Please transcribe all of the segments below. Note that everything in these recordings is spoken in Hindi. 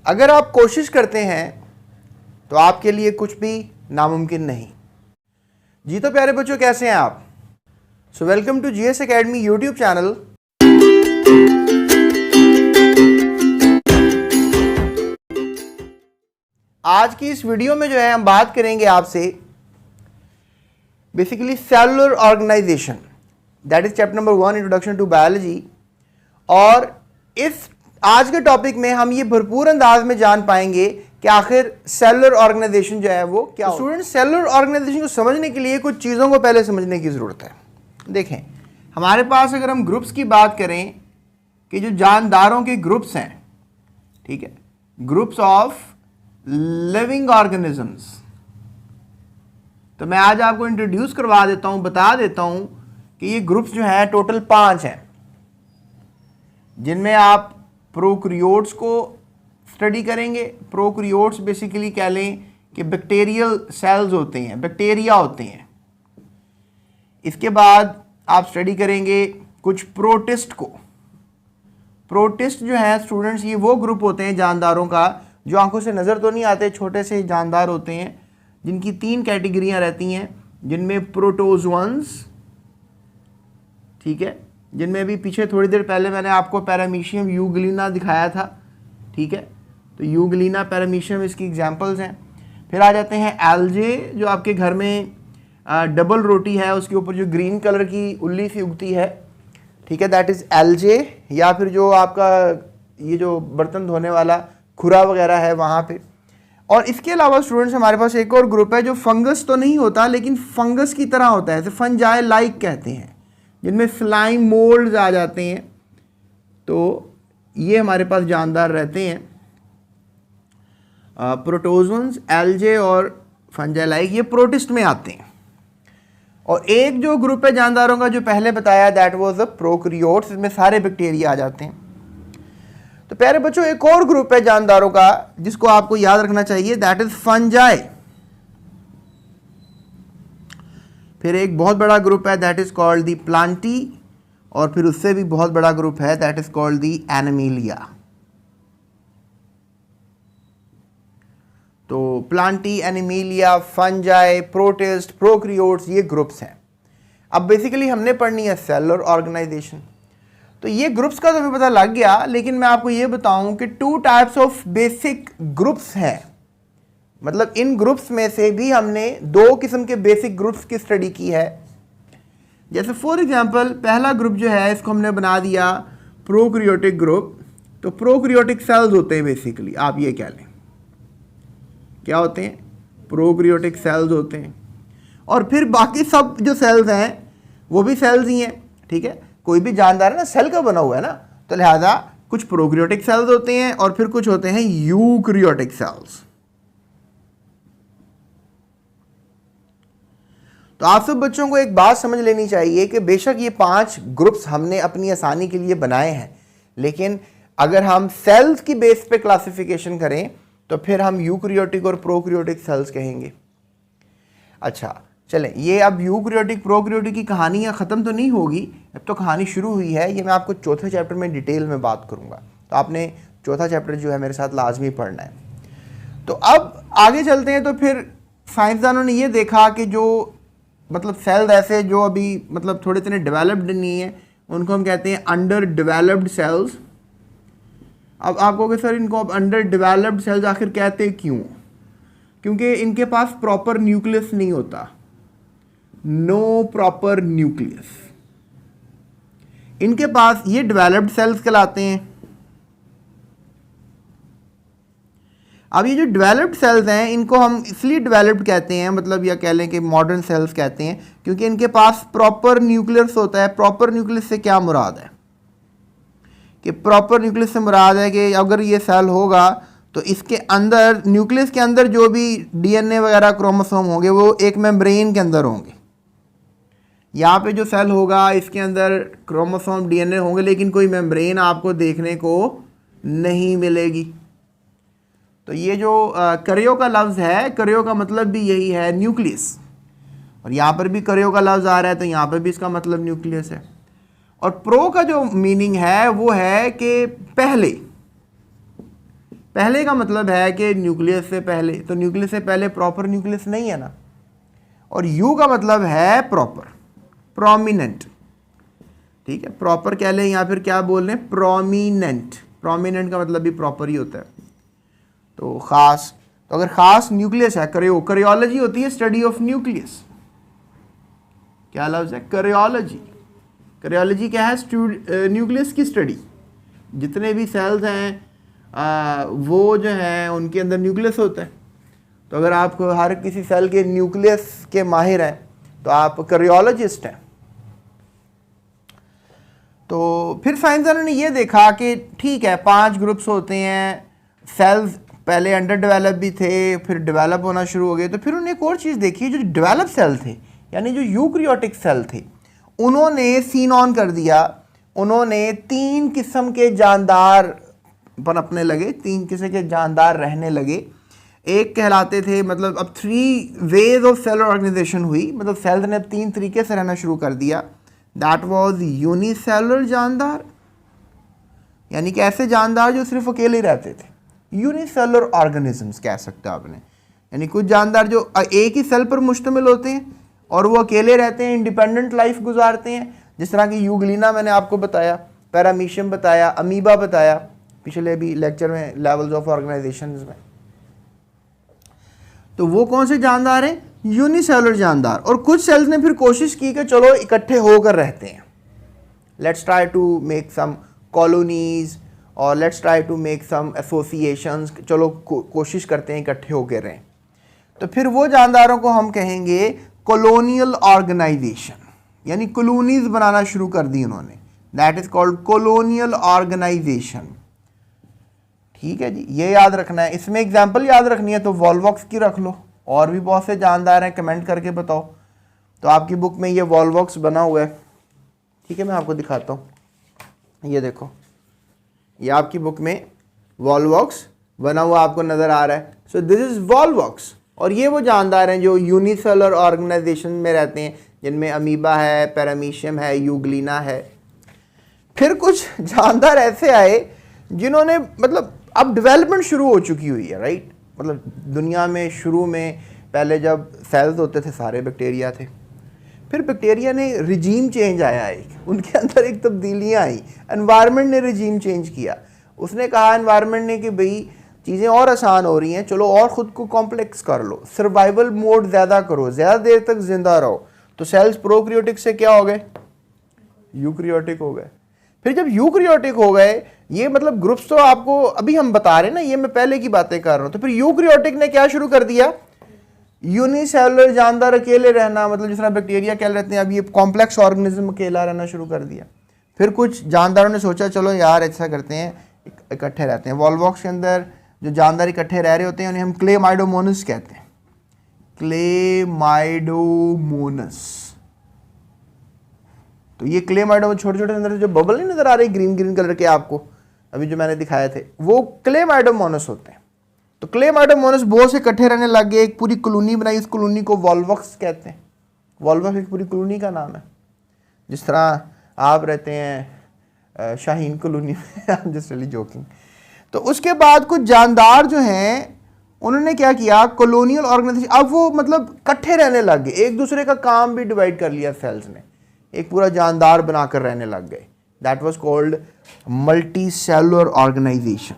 अगर आप कोशिश करते हैं तो आपके लिए कुछ भी नामुमकिन नहीं। जी तो प्यारे बच्चों, कैसे हैं आप? So welcome to GS academy YouTube channel. आज की इस वीडियो में जो है हम बात करेंगे आपसे basically cellular organisation, that is chapter number 1 introduction to biology. और इस आज के टॉपिक में हम ये भरपूर अंदाज में जान पाएंगे कि आखिर सेलुलर ऑर्गेनाइजेशन जो है वो क्या। स्टूडेंट्स, सेलुलर ऑर्गेनाइजेशन को समझने के लिए कुछ चीज़ों को पहले समझने की ज़रूरत है। देखें, हमारे पास अगर हम ग्रुप्स की बात करें कि जो जानदारों के ग्रुप्स हैं, ठीक है, ग्रुप्स ऑफ लिविंग ऑर्गेनिजम्स, तो मैं आज आपको इंट्रोड्यूस करवा देता हूं, बता देता हूं कि ये ग्रुप्स जो हैं टोटल 5 हैं, जिनमें आप प्रोकैरियोट्स को स्टडी करेंगे। प्रोकैरियोट्स बेसिकली कह लें कि बैक्टीरियल सेल्स होते हैं, बैक्टीरिया होते हैं। इसके बाद आप स्टडी करेंगे कुछ प्रोटिस्ट को। प्रोटिस्ट जो है स्टूडेंट्स, ये वो ग्रुप होते हैं जानदारों का जो आंखों से नज़र तो नहीं आते, छोटे से जानदार होते हैं, जिनकी 3 कैटेगरियां रहती हैं, जिनमें प्रोटोजोअन्स, ठीक है, जिनमें अभी पीछे थोड़ी देर पहले मैंने आपको पैरामीशियम, यूग्लिना दिखाया था, ठीक है, तो यूग्लिना, पैरामीशियम इसकी एग्जांपल्स हैं। फिर आ जाते हैं एल्जे, जो आपके घर में डबल रोटी है उसके ऊपर जो ग्रीन कलर की उल्ली सी उगती है, ठीक है, दैट इज़ एल्जे। या फिर जो आपका ये जो बर्तन धोने वाला खुरा वगैरह है वहाँ पे। और इसके अलावा स्टूडेंट्स हमारे पास एक और ग्रुप है जो फंगस तो नहीं होता लेकिन फंगस की तरह होता है, जैसे फंजाई लाइक कहते हैं, जिनमें स्लाइम मोल्ड्स आ जाते हैं। तो ये हमारे पास जानदार रहते हैं, प्रोटोजोन्स, एल्जे और फंजाई लाइक, ये प्रोटिस्ट में आते हैं। और एक जो ग्रुप है जानदारों का जो पहले बताया, दैट वाज द प्रोकैरियोट्स, इसमें सारे बैक्टीरिया आ जाते हैं। तो प्यारे बच्चों, एक और ग्रुप है जानदारों का जिसको आपको याद रखना चाहिए, दैट इज फंजाई। फिर एक बहुत बड़ा ग्रुप है that is called the plantae, और फिर उससे भी बहुत बड़ा ग्रुप है that is called the animalia. तो plantae, animalia, fungi, protist, prokaryotes, ये ग्रुप्स हैं। अब बेसिकली हमने पढ़नी है सेलुलर ऑर्गेनाइजेशन। तो ये ग्रुप्स का तो हमें पता लग गया, लेकिन मैं आपको ये बताऊं कि 2 टाइप्स ऑफ बेसिक ग्रुप्स हैं। मतलब इन ग्रुप्स में से भी हमने 2 किस्म के बेसिक ग्रुप्स की स्टडी की है। जैसे फॉर एग्जांपल, पहला ग्रुप जो है इसको हमने बना दिया प्रोकैरियोटिक ग्रुप। तो प्रोकैरियोटिक सेल्स होते हैं बेसिकली, आप ये कह लें, क्या होते हैं? प्रोकैरियोटिक सेल्स होते हैं। और फिर बाकी सब जो सेल्स हैं वो भी सेल्स ही हैं, ठीक है। कोई भी जानदार है ना, सेल का बना हुआ है ना, तो लिहाजा कुछ प्रोकैरियोटिक सेल्स होते हैं और फिर कुछ होते हैं यूकैरियोटिक सेल्स। तो आप सब बच्चों को एक बात समझ लेनी चाहिए कि बेशक ये 5 ग्रुप्स हमने अपनी आसानी के लिए बनाए हैं, लेकिन अगर हम सेल्स की बेस पे क्लासिफिकेशन करें तो फिर हम यूकैरियोटिक और प्रोकैरियोटिक सेल्स कहेंगे। अच्छा चलें, ये अब यूकैरियोटिक प्रोकैरियोटिक की कहानियाँ ख़त्म तो नहीं होगी, अब तो कहानी शुरू हुई है। ये मैं आपको चौथे चैप्टर में डिटेल में बात करूँगा, तो आपने चौथा चैप्टर जो है मेरे साथ लाजमी पढ़ना है। तो अब आगे चलते हैं। तो फिर साइंसदानों ने ये देखा कि जो मतलब सेल्स ऐसे जो अभी मतलब थोड़े इतने डेवलप्ड नहीं है, उनको हम कहते हैं अंडर डेवलप्ड सेल्स। अब आप कहोगे सर इनको अब अंडर डेवलप्ड सेल्स आखिर कहते क्यों? क्योंकि इनके पास प्रॉपर न्यूक्लियस नहीं होता, नो प्रॉपर न्यूक्लियस। इनके पास ये डेवलप्ड सेल्स कहलाते हैं। अब ये जो डेवलप्ड सेल्स हैं इनको हम इसलिए डेवलप्ड कहते हैं, मतलब या कह लें कि मॉडर्न सेल्स कहते हैं, क्योंकि इनके पास प्रॉपर न्यूक्लियस होता है। प्रॉपर न्यूक्लियस से क्या मुराद है कि प्रॉपर न्यूक्लियस से मुराद है कि अगर ये सेल होगा तो इसके अंदर, न्यूक्लियस के अंदर जो भी डीएनए वगैरह क्रोमोसोम होंगे वो एक मेम्ब्रेन के अंदर होंगे। यहाँ पे जो सेल होगा इसके अंदर क्रोमोसोम, डीएनए होंगे, लेकिन कोई मेम्ब्रेन आपको देखने को नहीं मिलेगी। तो ये जो करियो का लफ्ज़ है, करियो का मतलब भी यही है, न्यूक्लियस। और यहाँ पर भी करियो का लफ्ज़ आ रहा है तो यहाँ पर भी इसका मतलब न्यूक्लियस है। और प्रो का जो मीनिंग है वो है कि पहले, पहले का मतलब है कि न्यूक्लियस से पहले, तो न्यूक्लियस से पहले प्रॉपर न्यूक्लियस नहीं है ना। और यू का मतलब है प्रॉपर, प्रोमिनेंट, ठीक है, प्रॉपर कह लें या फिर क्या बोल रहे हैं, प्रोमिनेंट। प्रोमिनेंट का मतलब भी प्रॉपर ही होता है। तो खास, तो अगर खास न्यूक्लियस है, करियोलॉजी होती है स्टडी ऑफ न्यूक्लियस। क्या लफ्ज है, करियोलॉजी। करियोलॉजी क्या है, न्यूक्लियस की स्टडी। जितने भी सेल्स हैं वो जो है उनके अंदर न्यूक्लियस होता है। तो अगर आप हर किसी सेल के न्यूक्लियस के माहिर हैं तो आप करियोलॉजिस्ट हैं। तो फिर साइंसदानों ने ये देखा कि ठीक है 5 ग्रुप्स होते हैं, सेल्स पहले अंडर डेवलप भी थे, फिर डेवलप होना शुरू हो गए। तो फिर उन्होंने एक और चीज़ देखी, जो डेवलप सेल थे यानी जो यूकैरियोटिक सेल थे, उन्होंने सीन ऑन कर दिया। उन्होंने 3 किस्म के जानदार पनपने लगे, 3 किस्म के जानदार रहने लगे। एक कहलाते थे, मतलब अब 3 वेज ऑफ सेलर ऑर्गेनाइजेशन हुई, मतलब सेल्स ने अब 3 तरीके से रहना शुरू कर दिया। दैट वाज यूनिसेलुलर जानदार, यानी कि ऐसे जानदार जो सिर्फ अकेले रहते थे। यूनिसेलुलर ऑर्गेनिजम्स कह सकते हो आपने, यानी कुछ जानदार जो एक ही सेल पर मुश्तमिल होते हैं और वो अकेले रहते हैं, इंडिपेंडेंट लाइफ गुजारते हैं। जिस तरह की यूग्लिना मैंने आपको बताया, पैरामीशियम बताया, अमीबा बताया पिछले भी लेक्चर में, लेवल्स ऑफ ऑर्गेनाइजेशंस में। तो वो कौन से जानदार हैं, यूनिसेलुलर जानदार। और कुछ सेल्स ने फिर कोशिश की कि चलो इकट्ठे होकर रहते हैं, let's try to make some colonies और let's try to make some associations, चलो कोशिश करते हैं इकट्ठे होकर रहें। तो फिर वो जानदारों को हम कहेंगे कॉलोनियल ऑर्गेनाइजेशन, यानी कॉलोनीज बनाना शुरू कर दी उन्होंने। That is called colonial organisation. ठीक है जी, ये याद रखना है। इसमें एग्जाम्पल याद रखनी है तो वॉल्वॉक्स की रख लो, और भी बहुत से जानदार हैं, कमेंट करके बताओ। तो आपकी बुक में ये वॉल्वॉक्स बना हुआ है, ठीक है, मैं आपको दिखाता हूँ। ये देखो, ये आपकी बुक में वॉल्वॉक्स बना हुआ आपको नज़र आ रहा है। So this is Volvox. और ये वो जानदार हैं जो यूनिसेलुलर ऑर्गेनाइजेशन में रहते हैं, जिनमें अमीबा है, पैरामीशियम है, यूग्लिना है। फिर कुछ जानदार ऐसे आए जिन्होंने, मतलब अब डेवलपमेंट शुरू हो चुकी हुई है, राइट। मतलब दुनिया में शुरू में पहले जब सेल्स होते थे सारे बैक्टीरिया थे, फिर बैक्टीरिया ने रिजीम चेंज आया, एक उनके अंदर एक तब्दीलियाँ आई, एनवायरनमेंट ने रिजीम चेंज किया। उसने कहा एनवायरनमेंट ने कि भाई चीज़ें और आसान हो रही हैं, चलो और ख़ुद को कॉम्प्लेक्स कर लो, सर्वाइवल मोड ज़्यादा करो, ज़्यादा देर तक जिंदा रहो। तो सेल्स प्रोक्रियोटिक से क्या हो गए, यूक्रियोटिक हो गए। फिर जब यूक्रियोटिक हो गए, ये मतलब ग्रुप्स तो आपको अभी हम बता रहे हैं ना, ये मैं पहले की बातें कर रहा हूँ। तो फिर यूक्रियोटिक ने क्या शुरू कर दिया, यूनिसेलुलर जानदार अकेले रहना, मतलब जिस तरह बैक्टीरिया कह रहते हैं, अब ये कॉम्प्लेक्स ऑर्गेनिज्म अकेला रहना शुरू कर दिया। फिर कुछ जानदारों ने सोचा चलो यार ऐसा करते हैं, इकट्ठे रहते हैं। वॉल्वॉक्स के अंदर जो जानदार इकट्ठे रह रहे होते हैं उन्हें हम क्लेमाइडोमोनस कहते हैं, क्लेमाइडोमोनस। तो ये क्लेमाइडोमोनस, छोटे छोटे अंदर जो बबल नहीं नजर आ रहे ग्रीन ग्रीन कलर के आपको अभी जो मैंने दिखाए थे, वो क्लेमाइडोमोनस होते हैं। तो क्लेमाइडोमोनस बहुत से इकट्ठे रहने लग गए, एक पूरी कॉलोनी बनाई, उस कॉलोनी को वॉल्वॉक्स कहते हैं। वॉल्वॉक्स एक पूरी कॉलोनी का नाम है, जिस तरह आप रहते हैं शाहीन कॉलोनी में। I am just really joking. तो उसके बाद कुछ जानदार जो हैं उन्होंने क्या किया, कॉलोनियल ऑर्गेनाइजेशन, अब वो मतलब इकट्ठे रहने लग गए, एक दूसरे का काम भी डिवाइड कर लिया सेल्स ने, एक पूरा जानदार बनाकर रहने लग गए। That was called multi cellular organisation,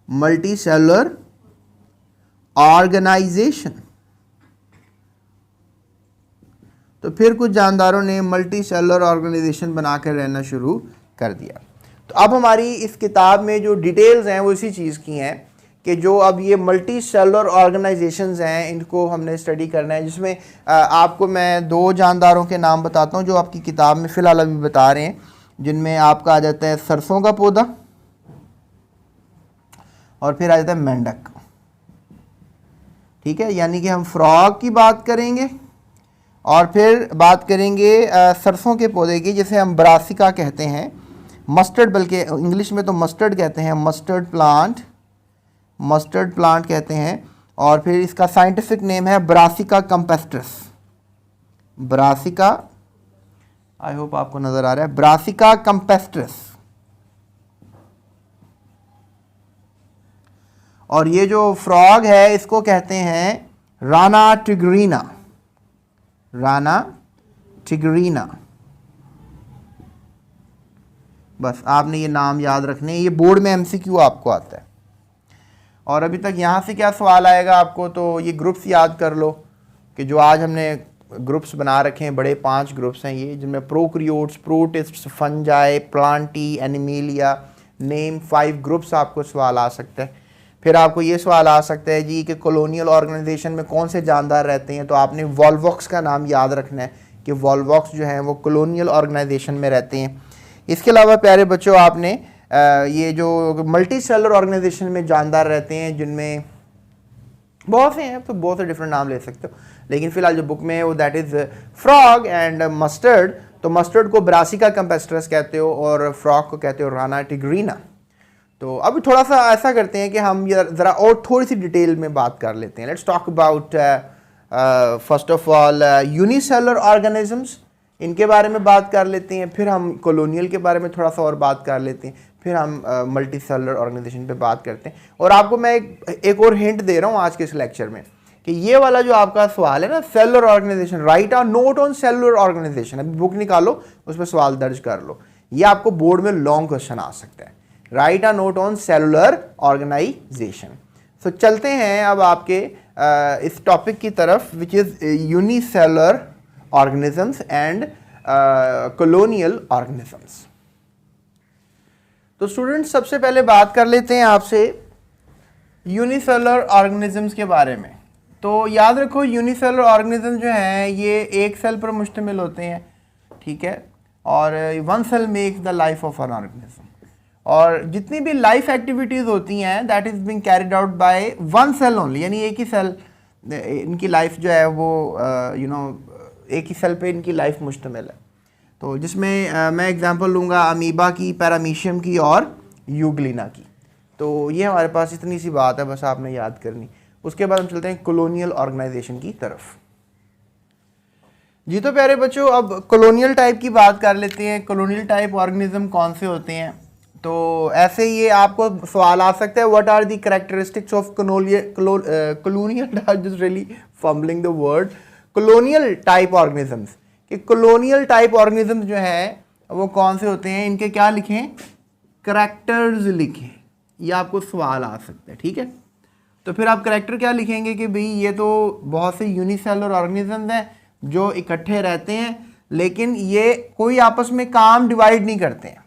multi cellular organisation. तो फिर कुछ जानदारों ने मल्टी सेलुलर ऑर्गेनाइजेशन बनाकर रहना शुरू कर दिया। तो अब हमारी इस किताब में जो डिटेल्स हैं वो इसी चीज़ की हैं कि जो अब ये मल्टी सेलुलर ऑर्गेनाइजेशंस हैं इनको हमने स्टडी करना है, जिसमें आपको मैं 2 जानदारों के नाम बताता हूँ जो आपकी किताब में फ़िलहाल अभी बता रहे हैं, जिनमें आपका आ जाता है सरसों का पौधा और फिर आ जाता है मेंढक। ठीक है, यानी कि हम फ्रॉग की बात करेंगे और फिर बात करेंगे सरसों के पौधे की, जिसे हम ब्रासिका कहते हैं, मस्टर्ड, बल्कि इंग्लिश में तो मस्टर्ड कहते हैं, मस्टर्ड प्लांट कहते हैं। और फिर इसका साइंटिफिक नेम है ब्रासिका कैम्पेस्ट्रस। ब्रासिका, आई होप आपको नज़र आ रहा है, ब्रासिका कैम्पेस्ट्रस। और ये जो फ्रॉग है इसको कहते हैं राना टिग्रीना, राना टिग्रीना। बस आपने ये नाम याद रखने, ये बोर्ड में एमसीक्यू आपको आता है। और अभी तक यहाँ से क्या सवाल आएगा आपको, तो ये ग्रुप्स याद कर लो कि जो आज हमने ग्रुप्स बना रखे हैं, बड़े 5 ग्रुप्स हैं ये, जिनमें prokaryotes, प्रोटिस्ट्स, fungi, Plantae, animalia, name 5 groups आपको सवाल आ सकता है। फिर आपको ये सवाल आ सकता है जी कि कॉलोनियल ऑर्गेनाइजेशन में कौन से जानदार रहते हैं, तो आपने वॉल्वॉक्स का नाम याद रखना है कि वॉल्वॉक्स जो हैं वो कॉलोनियल ऑर्गेनाइजेशन में रहते हैं। इसके अलावा प्यारे बच्चों आपने ये जो मल्टी सेलर ऑर्गेनाइजेशन में जानदार रहते हैं, जिनमें बहुत से हैं, तो बहुत से डिफरेंट नाम ले सकते हो, लेकिन फिलहाल जो बुक में है वो that is frog and mustard. तो मस्टर्ड को ब्रासिका कैम्पेस्ट्रस कहते हो और फ्रॉग को कहते हो राना टिग्रीना। तो अब थोड़ा सा ऐसा करते हैं कि हम ज़रा और थोड़ी सी डिटेल में बात कर लेते हैं। Let's talk about first of all unicellular organisms, इनके बारे में बात कर लेते हैं। फिर हम कॉलोनियल के बारे में थोड़ा सा और बात कर लेते हैं। फिर हम मल्टी सेलर ऑर्गेनाइजेशन पे बात करते हैं। और आपको मैं एक और हिंट दे रहा हूँ आज के इस लेक्चर में कि ये वाला जो आपका सवाल है ना, cellular organisation, right a note on cellular organisation, अभी बुक निकालो उस पर सवाल दर्ज कर लो। ये आपको बोर्ड में लॉन्ग क्वेश्चन आ सकता है, write a note on cellular organization. So चलते हैं अब आपके इस टॉपिक की तरफ, which is unicellular organisms and colonial organisms. तो स्टूडेंट्स सबसे पहले बात कर लेते हैं आपसे यूनिसेलर ऑर्गेनिजम्स के बारे में। तो याद रखो यूनिसेलर ऑर्गेनिज्म जो हैं ये एक सेल पर मुश्तमिल होते हैं, ठीक है, और 1 cell makes the life of an organism. और जितनी भी लाइफ एक्टिविटीज़ होती हैं that is being carried out by 1 cell only, यानी एक ही सेल, इनकी लाइफ जो है वो एक ही सेल पे इनकी लाइफ मुश्तमिल है। तो जिसमें मैं एग्जांपल लूँगा अमीबा की, पैरामीशियम की और यूग्लिना की। तो ये हमारे पास इतनी सी बात है, बस आपने याद करनी। उसके बाद हम चलते हैं कॉलोनियल ऑर्गेनाइजेशन की तरफ। जी तो प्यारे बच्चों अब कॉलोनियल टाइप की बात कर लेते हैं। कॉलोनियल टाइप ऑर्गेनिज्म कौन से होते हैं, तो ऐसे ये आपको सवाल आ सकता है, what are the characteristics of colonial just really fumbling the word colonial type organisms, कि कॉलोनियल टाइप ऑर्गेनिज्म जो है वो कौन से होते हैं, इनके क्या लिखें, करैक्टर्स लिखें। ये आपको सवाल आ सकता है, ठीक है। तो फिर आप करैक्टर क्या लिखेंगे कि भाई ये तो बहुत से यूनिसेलर ऑर्गेनिजम्स हैं जो इकट्ठे रहते हैं, लेकिन ये कोई आपस में काम डिवाइड नहीं करते हैं,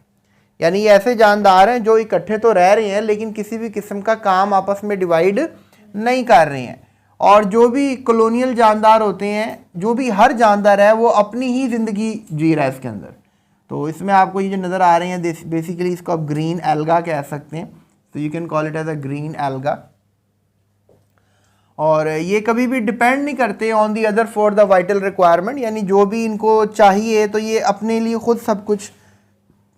यानी ये ऐसे जानदार हैं जो इकट्ठे तो रह रहे हैं लेकिन किसी भी किस्म का काम आपस में डिवाइड नहीं कर रहे हैं। और जो भी कॉलोनियल जानदार होते हैं, जो भी हर जानदार है वो अपनी ही ज़िंदगी जी रहा है इसके अंदर। तो इसमें आपको ये जो नज़र आ रहे हैं बेसिकली इसको आप ग्रीन एल्गा कह सकते हैं, तो you can call it as a green alga. और ये कभी भी डिपेंड नहीं करते on the other for the vital requirement, यानी जो भी इनको चाहिए तो ये अपने लिए खुद सब कुछ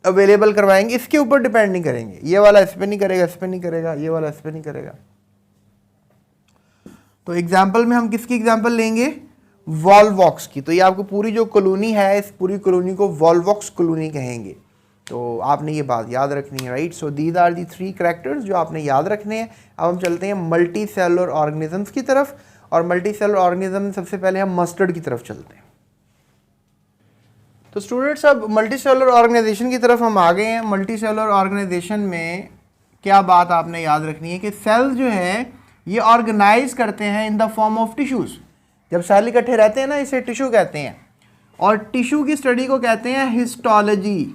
अवेलेबल करवाएंगे, इसके ऊपर डिपेंड नहीं करेंगे। ये वाला इस पर नहीं करेगा, इस पर नहीं करेगा, ये वाला इस पर नहीं करेगा। तो एग्जाम्पल में हम किसकी एग्जाम्पल लेंगे, वॉल्वॉक्स की। तो ये आपको पूरी जो कॉलोनी है, इस पूरी कॉलोनी को वॉल्वॉक्स कॉलोनी कहेंगे। तो आपने ये बात याद रखनी है, right. So these are the 3 characters जो आपने याद रखने हैं। अब हम चलते हैं मल्टी सेलुलर ऑर्गेनिजम्स की तरफ, और मल्टी सेलुलर ऑर्गेनिज्म सबसे पहले हम मस्टर्ड की तरफ चलते हैं। तो स्टूडेंट्स अब मल्टी सेलुलर ऑर्गेनाइजेशन की तरफ हम आ गए हैं। मल्टी सेलुलर ऑर्गेनाइजेशन में क्या बात आपने याद रखनी है कि सेल्स जो है ये ऑर्गेनाइज करते हैं in the form of tissues. जब सेल इकट्ठे रहते हैं ना, इसे टिश्यू कहते हैं, और टिश्यू की स्टडी को कहते हैं हिस्टोलॉजी।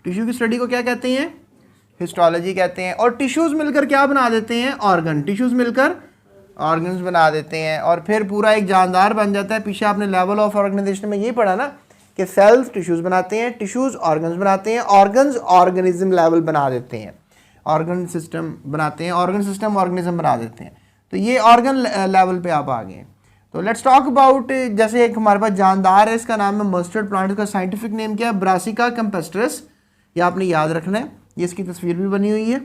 टिश्यू की स्टडी को क्या कहते हैं, हिस्टोलॉजी कहते हैं। और टिश्यूज़ मिलकर क्या बना देते हैं, ऑर्गन। टिश्यूज़ मिलकर ऑर्गन्स बना देते हैं और फिर पूरा एक जानदार बन जाता है। पीछे आपने लेवल ऑफ ऑर्गेनाइजेशन में ये पढ़ा ना कि सेल्स टिश्यूज़ बनाते हैं, टिश्यूज़ ऑर्गन्स बनाते हैं, ऑर्गन्स ऑर्गेनिज्म लेवल बना देते हैं, ऑर्गन सिस्टम बनाते हैं, ऑर्गन सिस्टम ऑर्गेनिज्म बना देते हैं। तो ये ऑर्गन लेवल पे आप आ गए। तो लेट्स टॉक अबाउट, जैसे एक हमारे पास जानदार है, इसका नाम है मस्टर्ड प्लांट, का साइंटिफिक नेम क्या है, ब्रासिका कैम्पेस्ट्रस। ये आपने याद रखना है, ये इसकी तस्वीर भी बनी हुई है।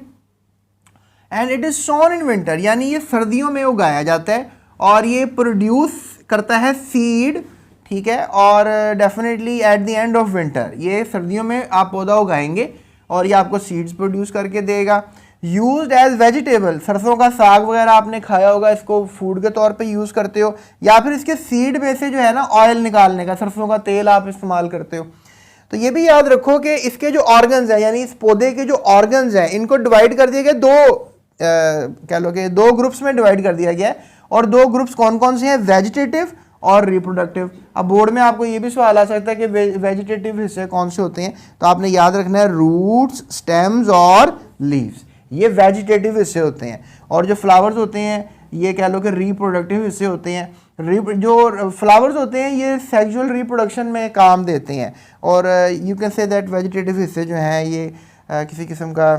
And it is sown in winter, यानी ये सर्दियों में उगाया जाता है और ये प्रोड्यूस करता है सीड, ठीक है। और definitely at the end of winter, ये सर्दियों में आप पौधा उगाएंगे और ये आपको सीड्स प्रोड्यूस करके देगा। यूज्ड एज वेजिटेबल, सरसों का साग वगैरह आपने खाया होगा, इसको फूड के तौर पे यूज़ करते हो, या फिर इसके सीड में से जो है ना ऑयल निकालने का, सरसों का तेल आप इस्तेमाल करते हो। तो ये भी याद रखो कि इसके जो ऑर्गन्स हैं, यानी इस पौधे के जो ऑर्गन्स हैं, इनको डिवाइड कर दिया गया कह लो कि दो ग्रुप्स में डिवाइड कर दिया गया है। और दो ग्रुप्स कौन कौन से हैं? वेजिटेटिव और रिप्रोडक्टिव। अब बोर्ड में आपको ये भी सवाल आ सकता है कि वेजिटेटिव हिस्से कौन से होते हैं, तो आपने याद रखना है रूट्स, स्टेम्स और लीव्स, ये वेजिटेटिव हिस्से होते हैं। और जो फ्लावर्स होते हैं ये कह लो कि रिप्रोडक्टिव हिस्से होते हैं। जो फ्लावर्स होते हैं ये सेक्सुअल रिप्रोडक्शन में काम देते हैं। और you can say that vegetative हिस्से जो हैं ये किसी किस्म का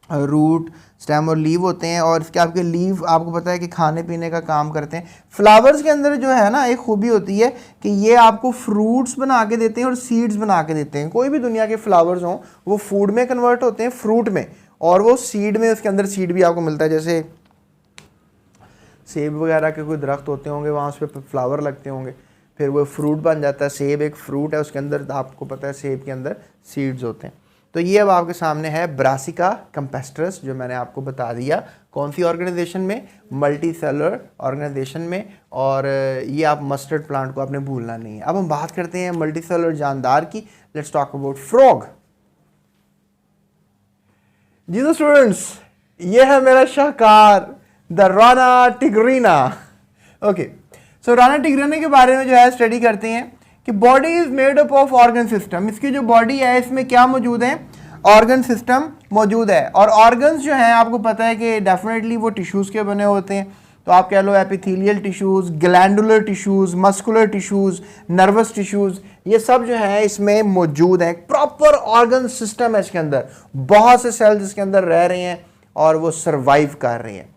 रूट, स्टेम और लीव होते हैं। और इसके आपके लीव आपको पता है कि खाने पीने का काम करते हैं। फ्लावर्स के अंदर जो है ना एक खूबी होती है कि ये आपको फ्रूट्स बना के देते हैं और सीड्स बना के देते हैं। कोई भी दुनिया के फ्लावर्स हों वो फूड में कन्वर्ट होते हैं, फ्रूट में, और वो सीड में, उसके अंदर सीड भी आपको मिलता है। जैसे सेब वगैरह के कोई दरख्त होते होंगे, वहाँ उस पर फ्लावर लगते होंगे, फिर वो फ्रूट बन जाता है। सेब एक फ्रूट है, उसके अंदर आपको पता है सेब के अंदर सीड्स होते हैं। तो ये अब आपके सामने है ब्रासिका कैम्पेस्ट्रस, जो मैंने आपको बता दिया कौन सी ऑर्गेनाइजेशन में, मल्टी सेलुलर ऑर्गेनाइजेशन में। और ये आप मस्टर्ड प्लांट को आपने भूलना नहीं है। अब हम बात करते हैं मल्टी सेलुलर जानदार की। Let's talk about frog. जी तो स्टूडेंट्स, ये है मेरा शाहकार the Rana tigrina. Okay, so Rana tigrina के बारे में जो है स्टडी करते हैं कि body is made up of organ system. इसकी जो बॉडी है इसमें क्या मौजूद है? ऑर्गन सिस्टम मौजूद है। और ऑर्गन्स जो हैं आपको पता है कि डेफिनेटली वो टिश्यूज़ के बने होते हैं। तो आप कह लो epithelial tissues, glandular tissues, muscular tissues, nervous tissues, ये सब जो है इसमें मौजूद हैं। प्रॉपर ऑर्गन सिस्टम है इसके अंदर, बहुत से सेल्स इसके अंदर रह रहे हैं और वो सर्वाइव कर रहे हैं।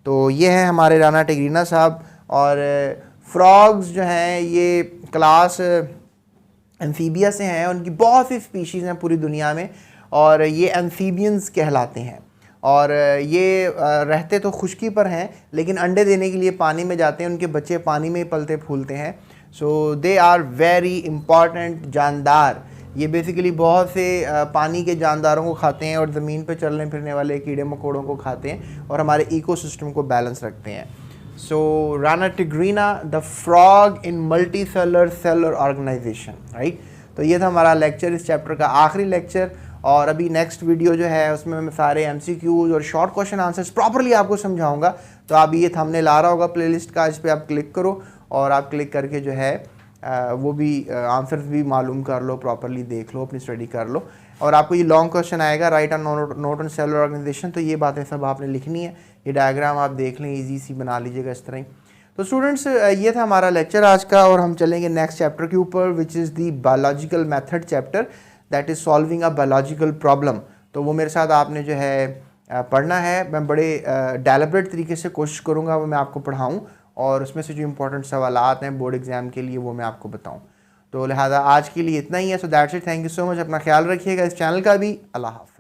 तो ये है हमारे राना टिग्रीना साहब। और फ्रॉग्स जो हैं ये क्लास एम्फीबिया से हैं, उनकी बहुत सी स्पीशीज़ हैं पूरी दुनिया में, और ये एम्फीबियंस कहलाते हैं। और ये रहते तो खुश्की पर हैं लेकिन अंडे देने के लिए पानी में जाते हैं, उनके बच्चे पानी में ही पलते फूलते हैं। सो दे आर वेरी इंपॉर्टेंट जानदार। ये बेसिकली बहुत से पानी के जानदारों को खाते हैं और ज़मीन पे चलने फिरने वाले कीड़े मकोड़ों को खाते हैं और हमारे इकोसिस्टम को बैलेंस रखते हैं। So Rana tigrina the frog in multi cellular organisation, right. तो ये था हमारा लेक्चर, इस चैप्टर का आखिरी लेक्चर। और अभी नेक्स्ट वीडियो जो है उसमें मैं सारे MCQs और शॉर्ट क्वेश्चन आंसर्स प्रॉपरली आपको समझाऊंगा। तो आप ये थंबनेल आ रहा होगा प्लेलिस्ट का, इस पर आप क्लिक करो और आप क्लिक करके जो है वो भी आंसर्स भी मालूम कर लो, प्रॉपरली देख लो, अपनी स्टडी कर लो। और आपको ये लॉन्ग क्वेश्चन आएगा, right a note on cellular organisation. तो ये बातें सब आपने लिखनी है, ये डायग्राम आप देख लें, इजी सी बना लीजिएगा इस तरह ही। तो स्टूडेंट्स ये था हमारा लेक्चर आज का, और हम चलेंगे नेक्स्ट चैप्टर के ऊपर, which is the biological method chapter, that is solving a biological problem. तो वो मेरे साथ आपने जो है पढ़ना है। मैं बड़े डेलिब्रेट तरीके से कोशिश करूँगा वो मैं आपको पढ़ाऊँ, और उसमें से जो इंपॉर्टेंट सवालात हैं बोर्ड एग्जाम के लिए वो मैं आपको बताऊँ। तो लिहाजा आज के लिए इतना ही है। So that's it, thank you so much. अपना ख्याल रखिएगा, इस चैनल का भी। अल्लाह हाफ़िज़।